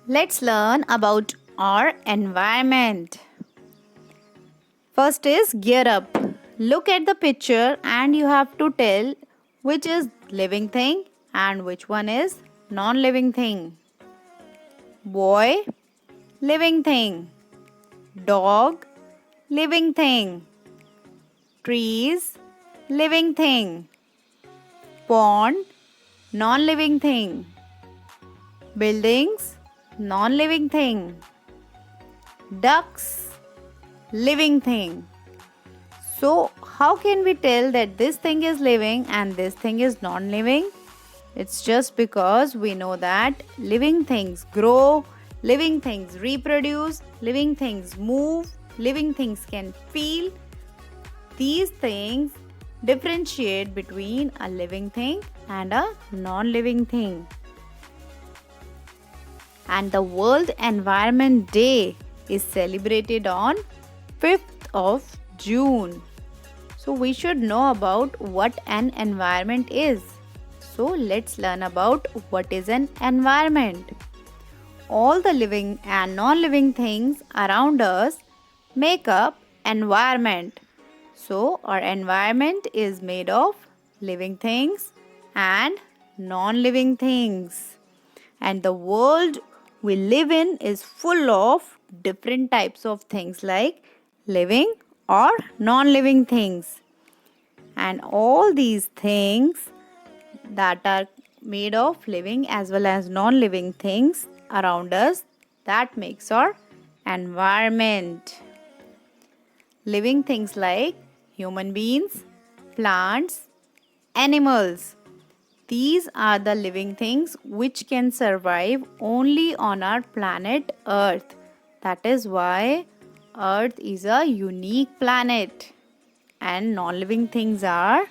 Let's learn about our environment. First is gear up. Look at the picture and you have to tell which is living thing and which one is non-living thing. Boy, living thing. Dog, living thing. Trees, living thing. Pond, non-living thing. Buildings, non-living thing. Ducks, living thing. So, how can we tell that this thing is living and this thing is non-living? It's just because we know that living things grow, living things reproduce, living things move, living things can feel. These things differentiate between a living thing and a non-living thing. And the World Environment Day is celebrated on 5th of June. So we should know about what an environment is. So let's learn about what is an environment. All the living and non-living things around us make up environment. So our environment is made of living things and non-living things. And the world we live in is full of different types of things like living or non-living things. And all these things that are made of living as well as non-living things around us, that makes our environment. Living things like human beings, plants, animals. These are the living things which can survive only on our planet Earth. That is why Earth is a unique planet. And non-living things are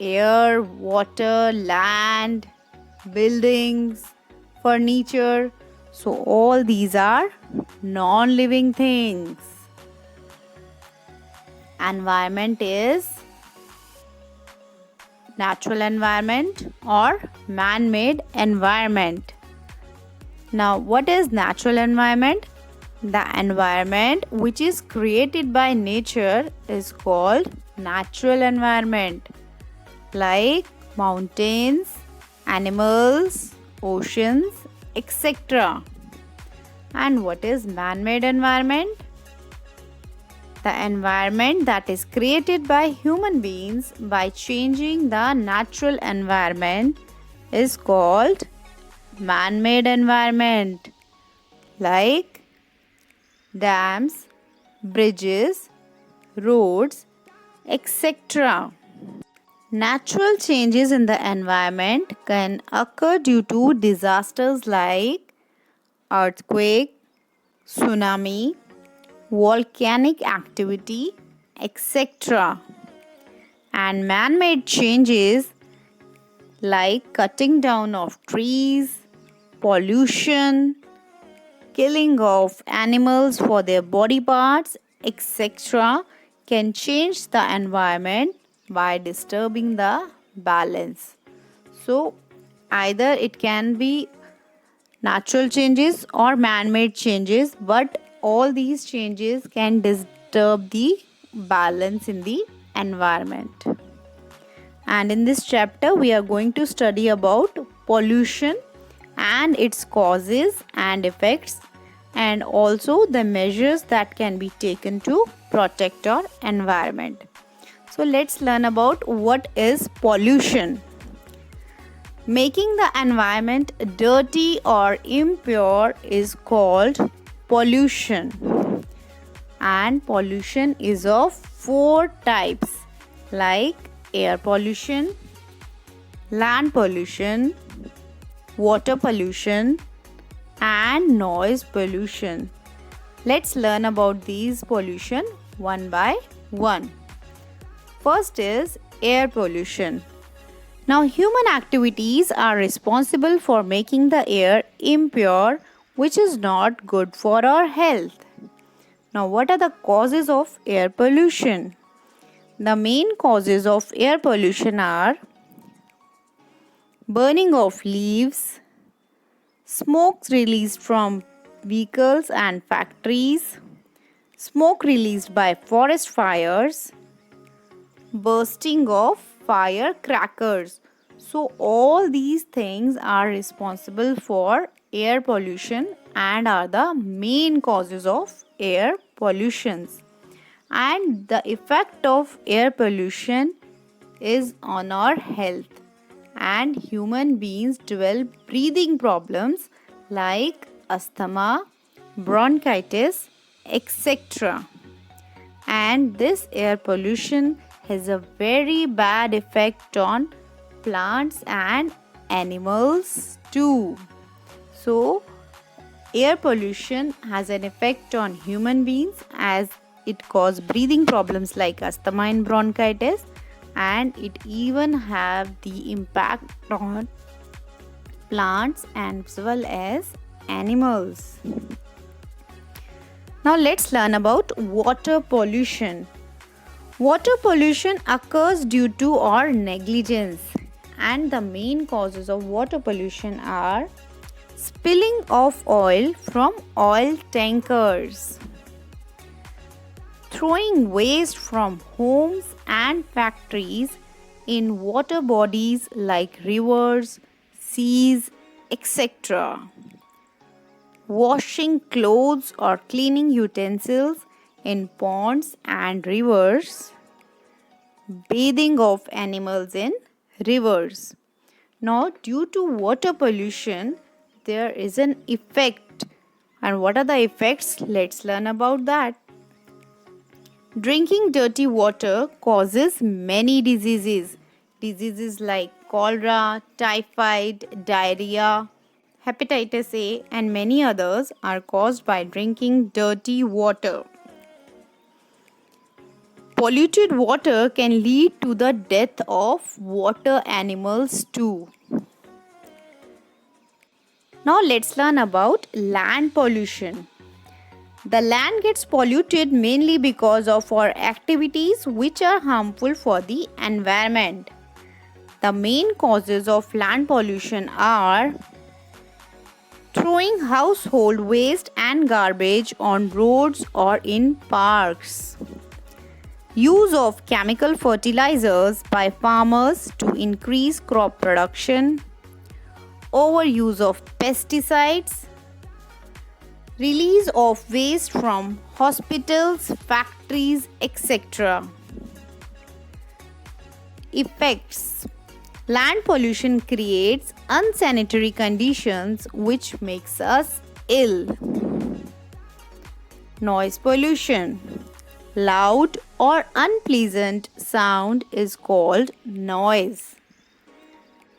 air, water, land, buildings, furniture. So all these are non-living things. Environment is natural environment or man-made environment. Now, what is natural environment? The environment which is created by nature is called natural environment, like mountains, animals, oceans, etc. And what is man-made environment? The environment that is created by human beings by changing the natural environment is called man-made environment, like dams, bridges, roads, etc. Natural changes in the environment can occur due to disasters like earthquake, tsunami, volcanic activity, etc. And man-made changes like cutting down of trees, pollution, killing of animals for their body parts, etc. can change the environment by disturbing the balance. So either it can be natural changes or man-made changes, but all these changes can disturb the balance in the environment. And in this chapter we are going to study about pollution and its causes and effects, and also the measures that can be taken to protect our environment. So let's learn about what is pollution. Making the environment dirty or impure is called pollution. And pollution is of 4 types, like air pollution, land pollution, water pollution, and noise pollution. Let's learn about these pollution one by one. First is air pollution. Now, human activities are responsible for making the air impure, which is not good for our health. Now, what are the causes of air pollution? The main causes of air pollution are burning of leaves, smoke released from vehicles and factories, smoke released by forest fires, bursting of firecrackers. So, all these things are responsible for air pollution and are the main causes of air pollutions. And the effect of air pollution is on our health, and human beings develop breathing problems like asthma, bronchitis, etc. And this air pollution has a very bad effect on plants and animals too. So, air pollution has an effect on human beings as it causes breathing problems like asthma and bronchitis, and it even have the impact on plants as well as animals. Now let's learn about water pollution. Water pollution occurs due to our negligence, and the main causes of water pollution are spilling of oil from oil tankers, throwing waste from homes and factories in water bodies like rivers, seas, etc., washing clothes or cleaning utensils in ponds and rivers, bathing of animals in rivers. Now, due to water pollution, there is an effect. And what are the effects? Let's learn about that. Drinking dirty water causes many diseases. Diseases like cholera, typhoid, diarrhea, hepatitis A, and many others are caused by drinking dirty water. Polluted water can lead to the death of water animals too. Now let's learn about land pollution. The land gets polluted mainly because of our activities which are harmful for the environment. The main causes of land pollution are throwing household waste and garbage on roads or in parks, use of chemical fertilizers by farmers to increase crop production, overuse of pesticides, release of waste from hospitals, factories, etc. Effects. Land pollution creates unsanitary conditions which makes us ill. Noise pollution. Loud or unpleasant sound is called noise.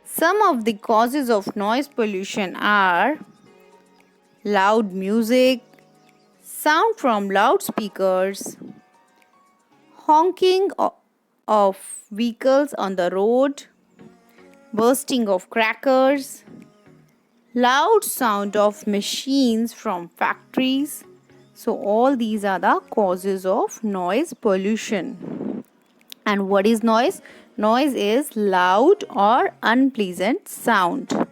Some of the causes of noise pollution are loud music, sound from loudspeakers, honking of vehicles on the road, bursting of crackers, loud sound of machines from factories. So all these are the causes of noise pollution. And what is noise? Noise is loud or unpleasant sound.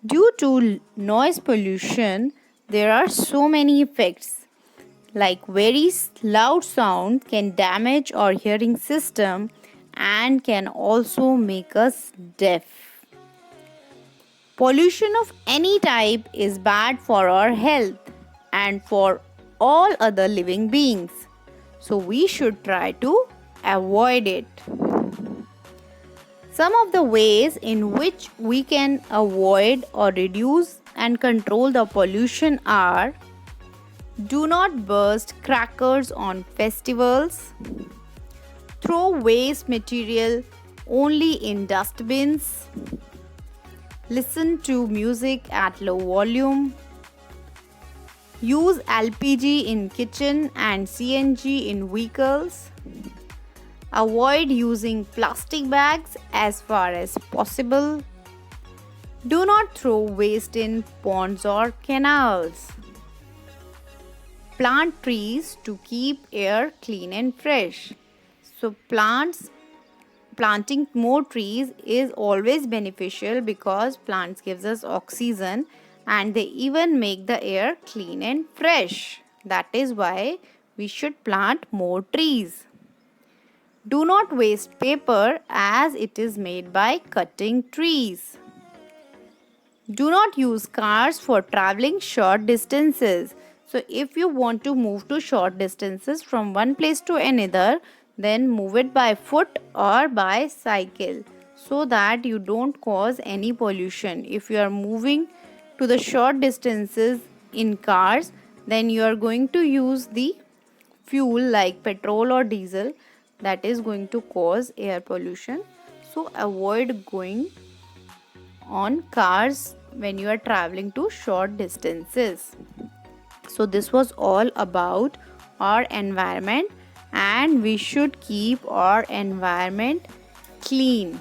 Due to noise pollution, there are so many effects. Like very loud sound can damage our hearing system and can also make us deaf. Pollution of any type is bad for our health and for all other living beings. So we should try to avoid it. Some of the ways in which we can avoid or reduce and control the pollution are: do not burst crackers on festivals, throw waste material only in dustbins, listen to music at low volume, use LPG in kitchen and CNG in vehicles, avoid using plastic bags as far as possible, do not throw waste in ponds or canals, plant trees to keep air clean and fresh. So planting more trees is always beneficial because plants gives us oxygen and they even make the air clean and fresh. That is why we should plant more trees. Do not waste paper as it is made by cutting trees. Do not use cars for traveling short distances. So if you want to move to short distances from one place to another, then move it by foot or by cycle so that you don't cause any pollution. If you are moving to the short distances in cars, then you are going to use the fuel like petrol or diesel that is going to cause air pollution. So avoid going on cars when you are traveling to short distances. So this was all about our environment, and we should keep our environment clean.